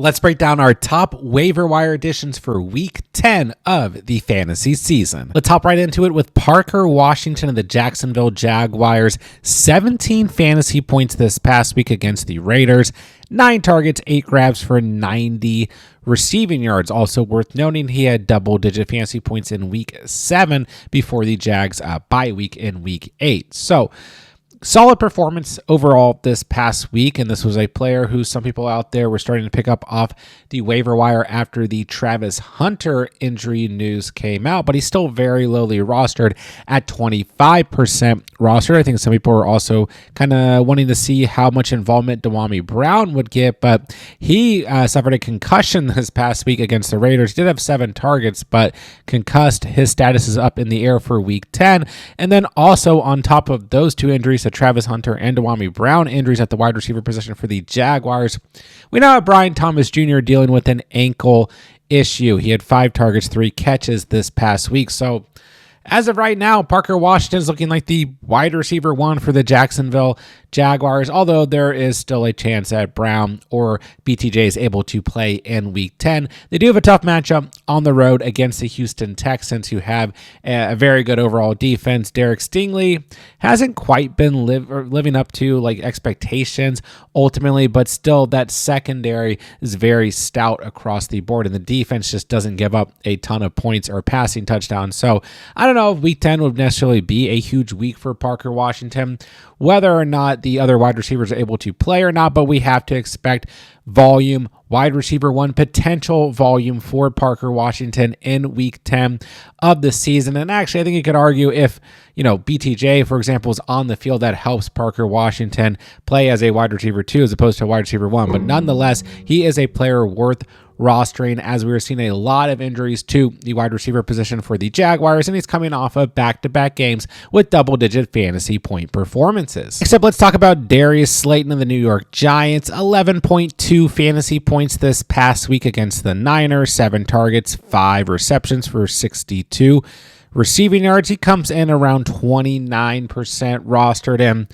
Let's break down our top waiver wire additions for week 10 of the fantasy season. Let's hop right into it with Parker Washington of the Jacksonville Jaguars. 17 fantasy points this past week against the Raiders. 9 targets, 8 grabs for 90 receiving yards. Also worth noting, he had double-digit fantasy points in week 7 before the Jags bye week in week 8. So, solid performance overall this past week, and this was a player who some people out there were starting to pick up off the waiver wire after the Travis Hunter injury news came out, but he's still very lowly rostered at 25% rostered. I think some people were also kind of wanting to see how much involvement Dewami Brown would get, but he suffered a concussion this past week against the Raiders. He did have 7 targets, but concussed. His status is up in the air for week 10, and then also on top of those 2 injuries, Travis Hunter and Dewami Brown injuries at the wide receiver position for the Jaguars, we now have Brian Thomas Jr. dealing with an ankle issue. He had 5 targets, 3 catches this past week. So as of right now, Parker Washington is looking like the wide receiver 1 for the Jacksonville Jaguars, although there is still a chance that Brown or BTJ is able to play in week 10. They do have a tough matchup on the road against the Houston Texans, who have a very good overall defense. Derek Stingley hasn't quite been living up to expectations ultimately, but still that secondary is very stout across the board, and the defense just doesn't give up a ton of points or passing touchdowns. So I don't know if week 10 would necessarily be a huge week for Parker Washington, whether or not the other wide receivers are able to play or not, but we have to expect volume, wide receiver 1 potential volume for Parker Washington in week 10 of the season. And actually, I think you could argue if, BTJ, for example, is on the field, that helps Parker Washington play as a wide receiver 2 as opposed to a wide receiver 1. But nonetheless, he is a player worth rostering, as we were seeing a lot of injuries to the wide receiver position for the Jaguars, and he's coming off of back-to-back games with double-digit fantasy point performances. Except let's talk about Darius Slayton of the New York Giants. 11.2 fantasy points this past week against the Niners, 7 targets, 5 receptions for 62 receiving yards. He comes in around 29% rostered, and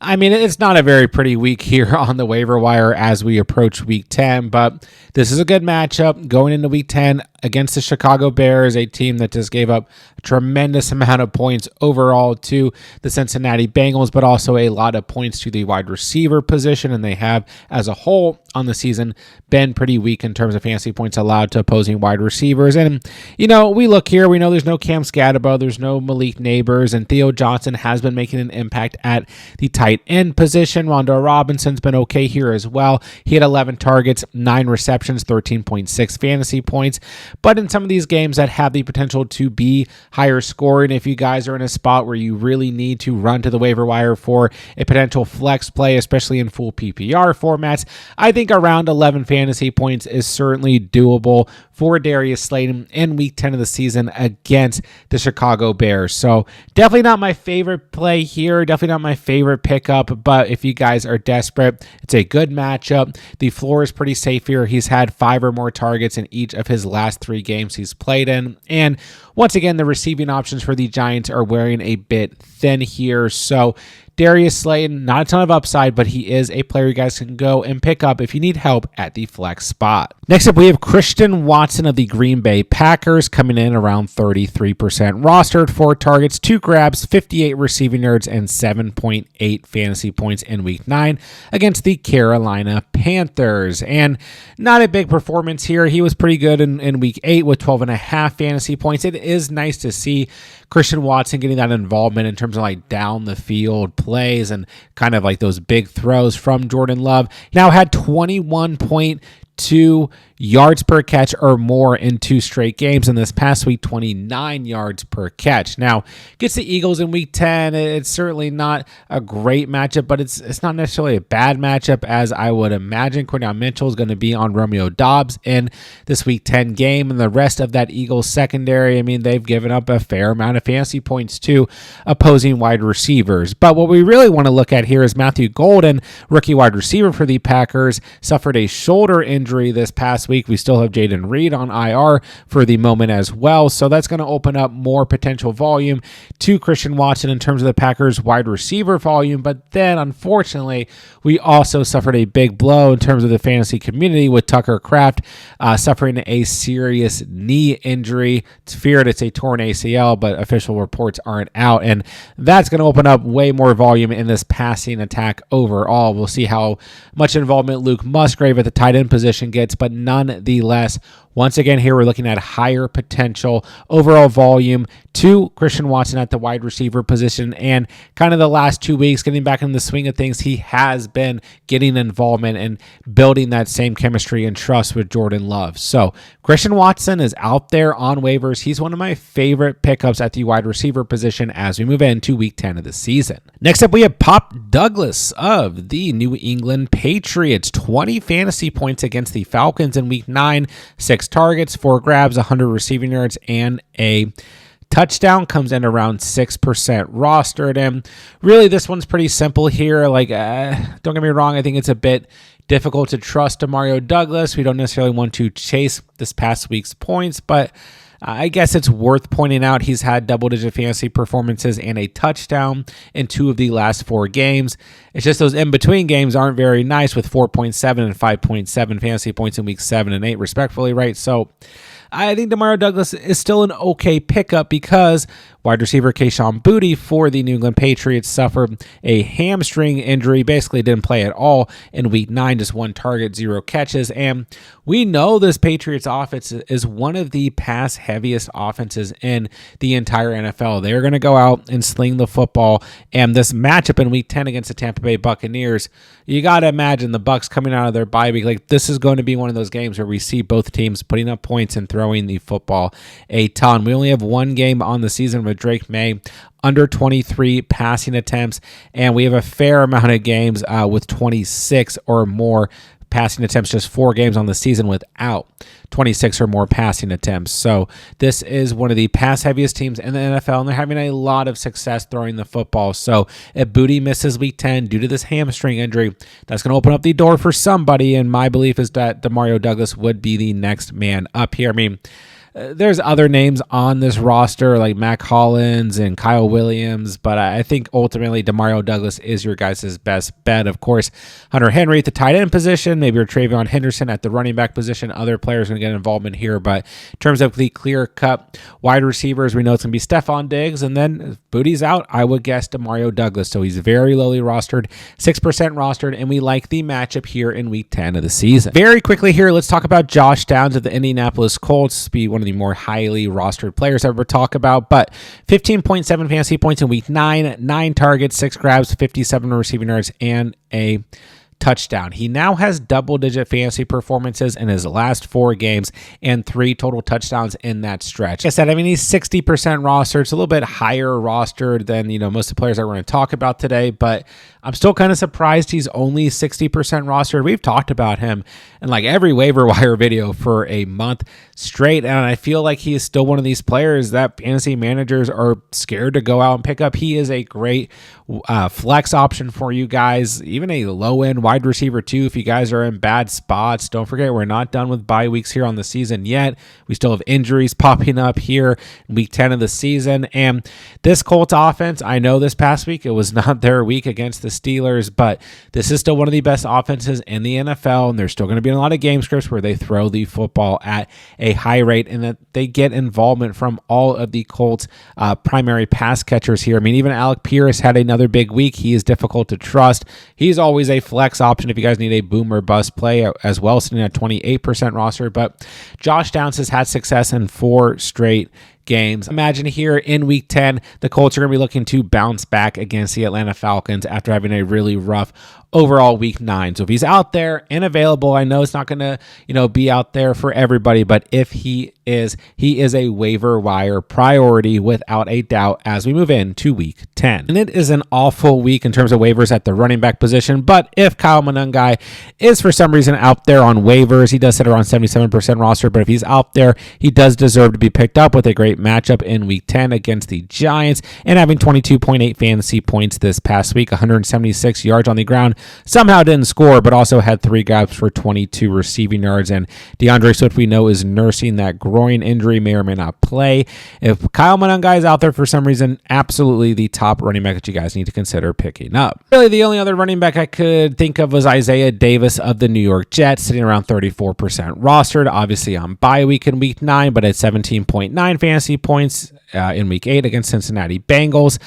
I mean, it's not a very pretty week here on the waiver wire as we approach week 10, but this is a good matchup going into week 10 against the Chicago Bears, a team that just gave up a tremendous amount of points overall to the Cincinnati Bengals, but also a lot of points to the wide receiver position, and they have, as a whole on the season, been pretty weak in terms of fantasy points allowed to opposing wide receivers. And, we look here, we know there's no Cam Scatterbo, there's no Malik Neighbors, and Theo Johnson has been making an impact at the tight end position. Rondell Robinson's been okay here as well. He had 11 targets, 9 receptions, 13.6 fantasy points. But in some of these games that have the potential to be higher scoring, if you guys are in a spot where you really need to run to the waiver wire for a potential flex play, especially in full PPR formats, I think around 11 fantasy points is certainly doable for Darius Slayton in week 10 of the season against the Chicago Bears. So definitely not my favorite play here, definitely not my favorite pickup, but if you guys are desperate, it's a good matchup. The floor is pretty safe here. He's had 5 or more targets in each of his last 3 games he's played in. And once again, the receiving options for the Giants are wearing a bit thin here. So Darius Slayton, not a ton of upside, but he is a player you guys can go and pick up if you need help at the flex spot. Next up, we have Christian Watson of the Green Bay Packers coming in around 33% rostered, 4 targets, 2 grabs, 58 receiving yards, and 7.8 fantasy points in week 9 against the Carolina Panthers. And not a big performance here. He was pretty good in week 8 with 12.5 fantasy points. It is nice to see Christian Watson getting that involvement in terms of down the field plays and kind of those big throws from Jordan Love. Now had 21.2 yards per catch or more in 2 straight games, and this past week 29 yards per catch. Now gets the Eagles in week 10. It's certainly not a great matchup, but it's not necessarily a bad matchup, as I would imagine Cornell Mitchell is going to be on Romeo Doubs in this week 10 game, and the rest of that Eagles secondary, I mean, they've given up a fair amount of fantasy points to opposing wide receivers. But what we really want to look at here is Matthew Golden, rookie wide receiver for the Packers, suffered a shoulder injury this past week. We still have Jaden Reed on IR for the moment as well, so that's going to open up more potential volume to Christian Watson in terms of the Packers wide receiver volume. But then unfortunately, We also suffered a big blow in terms of the fantasy community with Tucker Kraft suffering a serious knee injury. It's feared it's a torn ACL, but official reports aren't out. And that's going to open up way more volume in this passing attack overall. We'll see how much involvement Luke Musgrave at the tight end position gets, but nonetheless, once again, here we're looking at higher potential overall volume to Christian Watson at the wide receiver position. And kind of the last 2 weeks, getting back in the swing of things, he has been getting involvement and building that same chemistry and trust with Jordan Love. So Christian Watson is out there on waivers. He's one of my favorite pickups at the wide receiver position as we move into week 10 of the season. Next up, we have Pop Douglas of the New England Patriots. 20 fantasy points against the Falcons in week 9, 6 targets, 4 grabs, 100 receiving yards, and a touchdown. Comes in around 6% rostered. And really, this one's pretty simple here. Don't get me wrong, I think it's a bit difficult to trust Demario Douglas. We don't necessarily want to chase this past week's points, but I guess it's worth pointing out he's had double-digit fantasy performances and a touchdown in 2 of the last 4 games. It's just those in-between games aren't very nice with 4.7 and 5.7 fantasy points in week 7 and 8, respectively, right? So I think Demario Douglas is still an okay pickup because wide receiver Kayshon Boutte for the New England Patriots suffered a hamstring injury, basically didn't play at all in week 9, just 1 target, 0 catches. And we know this Patriots offense is one of the pass heaviest offenses in the entire NFL. They're going to go out and sling the football. And this matchup in week 10 against the Tampa Bay Buccaneers, you got to imagine the Bucs coming out of their bye week. Like, this is going to be one of those games where we see both teams putting up points and throwing the football a ton. We only have 1 game on the season with Drake May under 23 passing attempts, and we have a fair amount of games with 26 or more passing attempts, just 4 games on the season without 26 or more passing attempts. So this is one of the pass heaviest teams in the NFL, and they're having a lot of success throwing the football. So if Boutte misses week 10 due to this hamstring injury, that's going to open up the door for somebody, and my belief is that Demario Douglas would be the next man up here. I mean, there's other names on this roster like Mac Hollins and Kyle Williams, but I think ultimately Demario Douglas is your guys' best bet. Of course, Hunter Henry at the tight end position, maybe your Travion Henderson at the running back position. Other players are going to get involvement here, but in terms of the clear-cut wide receivers, we know it's going to be Stephon Diggs, and then if Boutte's out, I would guess Demario Douglas. So he's very lowly rostered, 6% rostered, and we like the matchup here in week 10 of the season. Very quickly here, let's talk about Josh Downs of the Indianapolis Colts. Be one of the more highly rostered players that we'll talk about, but 15.7 fantasy points in week 9, 9 targets, 6 grabs, 57 receiving yards, and a touchdown. He now has double-digit fantasy performances in his last 4 games and 3 total touchdowns in that stretch. Like I said, I mean, he's 60% rostered. It's a little bit higher rostered than, most of the players that we're going to talk about today, but I'm still kind of surprised he's only 60% rostered. We've talked about him in like every waiver wire video for a month straight, and I feel like he is still one of these players that fantasy managers are scared to go out and pick up. He is a great flex option for you guys, even a low-end wide receiver too if you guys are in bad spots. Don't forget, we're not done with bye weeks here on the season yet. We still have injuries popping up here in week 10 of the season, and this Colts offense, I know this past week it was not their week against the Steelers, but this is still one of the best offenses in the NFL, and there's still going to be a lot of game scripts where they throw the football at a high rate and that they get involvement from all of the Colts primary pass catchers here. I mean, even Alec Pierce had another big week. He is difficult to trust. He's always a flex option if you guys need a boom or bust play as well, sitting at 28% roster, but Josh Downs has had success in 4 straight games. Imagine here in week 10, the Colts are going to be looking to bounce back against the Atlanta Falcons after having a really rough overall week 9. So if he's out there and available, I know it's not going to, be out there for everybody, but if he is a waiver wire priority without a doubt as we move into week 10. And it is an awful week in terms of waivers at the running back position, but if Kyle Monangai is for some reason out there on waivers, he does sit around 77% roster, but if he's out there, he does deserve to be picked up with a great great matchup in week 10 against the Giants and having 22.8 fantasy points this past week, 176 yards on the ground. Somehow didn't score, but also had 3 grabs for 22 receiving yards. And DeAndre Swift, we know, is nursing that groin injury, may or may not play. If Kyle Monangai is out there for some reason, absolutely the top running back that you guys need to consider picking up. Really, the only other running back I could think of was Isaiah Davis of the New York Jets, sitting around 34% rostered, obviously on bye week in week 9, but at 17.9 fantasy points in week 8 against Cincinnati Bengals.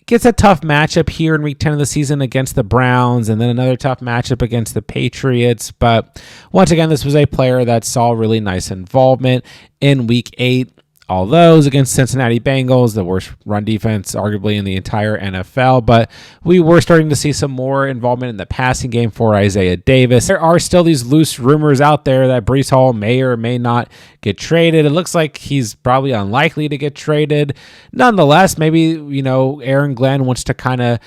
Gets a tough matchup here in week 10 of the season against the Browns, and then another tough matchup against the Patriots. But once again, this was a player that saw really nice involvement in week 8. All those against Cincinnati Bengals, the worst run defense arguably in the entire NFL, but we were starting to see some more involvement in the passing game for Isaiah Davis. There are still these loose rumors out there that Breece Hall may or may not get traded. It looks like he's probably unlikely to get traded. Nonetheless, maybe, Aaron Glenn wants to kind of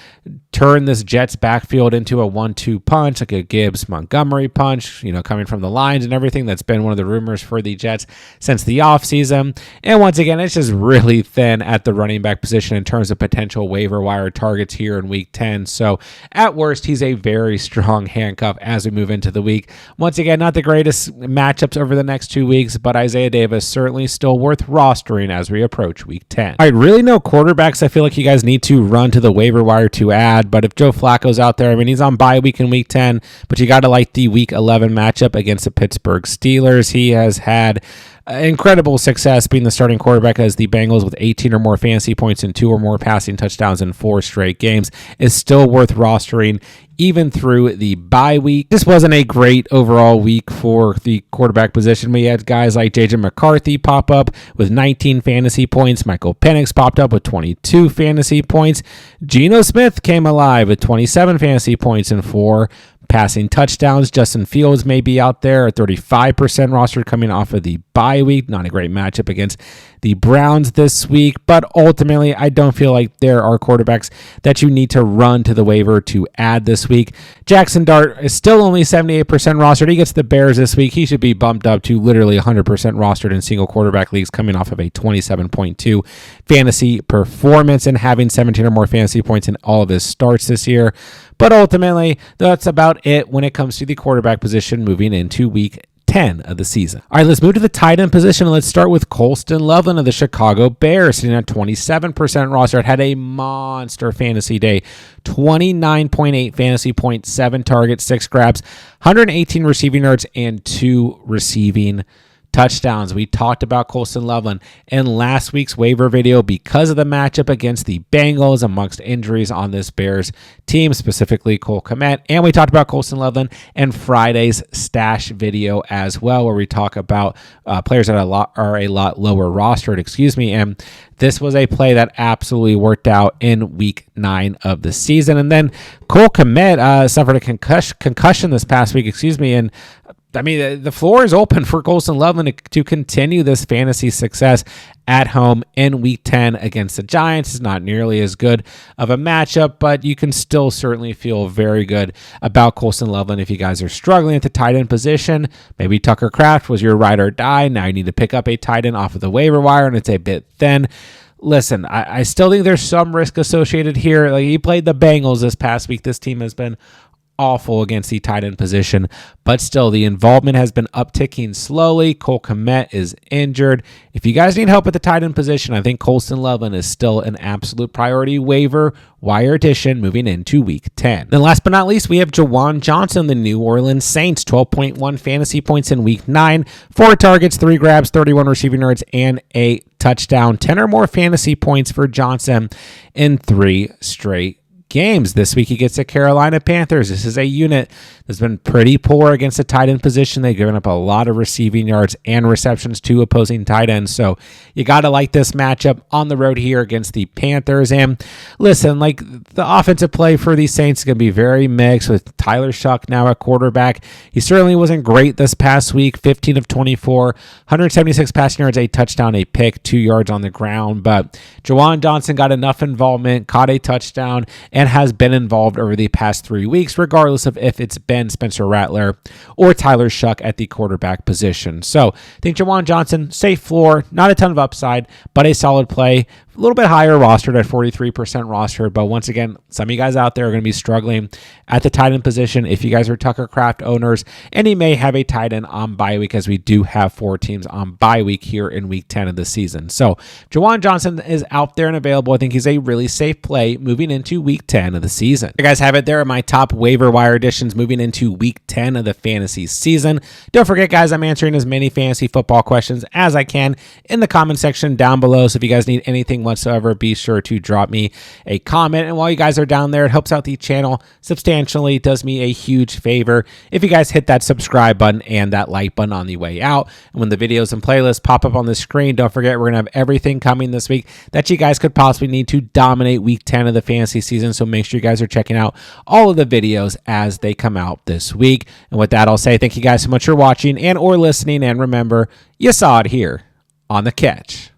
turn this Jets backfield into a 1-2 punch, like a Gibbs-Montgomery punch, coming from the lines and everything. That's been one of the rumors for the Jets since the offseason. And once again, it's just really thin at the running back position in terms of potential waiver wire targets here in week 10. So at worst, he's a very strong handcuff as we move into the week. Once again, not the greatest matchups over the next 2 weeks, but Isaiah Davis certainly still worth rostering as we approach week 10. All right, really no quarterbacks I feel like you guys need to run to the waiver wire to add, but if Joe Flacco's out there, he's on bye week in week 10, but you got to like the week 11 matchup against the Pittsburgh Steelers. He has had incredible success being the starting quarterback as the Bengals, with 18 or more fantasy points and 2 or more passing touchdowns in 4 straight games, is still worth rostering even through the bye week. This wasn't a great overall week for the quarterback position. We had guys like JJ McCarthy pop up with 19 fantasy points. Michael Penix popped up with 22 fantasy points. Geno Smith came alive with 27 fantasy points and 4 passing touchdowns. Justin Fields may be out there at 35% rostered coming off of the bye week. Not a great matchup against the Browns this week, but ultimately I don't feel like there are quarterbacks that you need to run to the waiver to add this week. Jackson Dart is still only 78% rostered. He gets the Bears this week. He should be bumped up to literally 100% rostered in single quarterback leagues, coming off of a 27.2 fantasy performance and having 17 or more fantasy points in all of his starts this year. But ultimately, that's about it when it comes to the quarterback position moving into week 10 of the season. All right, let's move to the tight end position. Let's start with Colston Loveland of the Chicago Bears, sitting at 27% roster. Had a monster fantasy day, 29.8 fantasy points, 7 targets, 6 grabs, 118 receiving yards, and 2 receiving touchdowns. We talked about Colston Loveland in last week's waiver video because of the matchup against the Bengals amongst injuries on this Bears team, specifically Cole Kmet. And we talked about Colston Loveland in Friday's stash video as well, where we talk about players that are a lot lower rostered, And this was a play that absolutely worked out in week 9 of the season. And then Cole Kmet suffered a concussion this past week, and the floor is open for Colston Loveland to continue this fantasy success at home in week 10 against the Giants. It's not nearly as good of a matchup, but you can still certainly feel very good about Colston Loveland if you guys are struggling at the tight end position. Maybe Tucker Kraft was your ride or die. Now you need to pick up a tight end off of the waiver wire, and it's a bit thin. Listen, I still think there's some risk associated here. Like, he played the Bengals this past week. This team has been awful against the tight end position, but still the involvement has been upticking slowly. Cole Kmet is injured. If you guys need help at the tight end position, I think Colston Loveland is still an absolute priority waiver wire addition moving into week 10. Then last but not least, we have Jawan Johnson, the New Orleans Saints, 12.1 fantasy points in week 9, 4 targets, 3 grabs, 31 receiving yards, and a touchdown. 10 or more fantasy points for Johnson in 3 straight games. This week he gets the Carolina Panthers. This is a unit that's been pretty poor against the tight end position. They've given up a lot of receiving yards and receptions to opposing tight ends. So you got to like this matchup on the road here against the Panthers. And listen, the offensive play for these Saints is going to be very mixed with Tyler Shuck now at quarterback. He certainly wasn't great this past week, 15 of 24, 176 passing yards, a touchdown, a pick, 2 yards on the ground. But Jawan Johnson got enough involvement, caught a touchdown, and has been involved over the past 3 weeks, regardless of if it's been Spencer Rattler or Tyler Shuck at the quarterback position. So I think Juwan Johnson, safe floor, not a ton of upside, but a solid play. A little bit higher rostered at 43% rostered, but once again, some of you guys out there are going to be struggling at the tight end position if you guys are Tucker Kraft owners, and he may have a tight end on bye week, as we do have 4 teams on bye week here in week 10 of the season. So Juwan Johnson is out there and available. I think he's a really safe play moving into week 10 of the season. You guys have it. There are my top waiver wire additions moving into week 10 of the fantasy season. Don't forget, guys, I'm answering as many fantasy football questions as I can in the comment section down below. So if you guys need anything whatsoever, be sure to drop me a comment. And while you guys are down there, it helps out the channel substantially. It does me a huge favor if you guys hit that subscribe button and that like button on the way out. And when the videos and playlists pop up on the screen, don't forget, we're going to have everything coming this week that you guys could possibly need to dominate week 10 of the fantasy season. So make sure you guys are checking out all of the videos as they come out this week. And with that, I'll say thank you guys so much for watching and or listening. And remember, you saw it here on The Catch.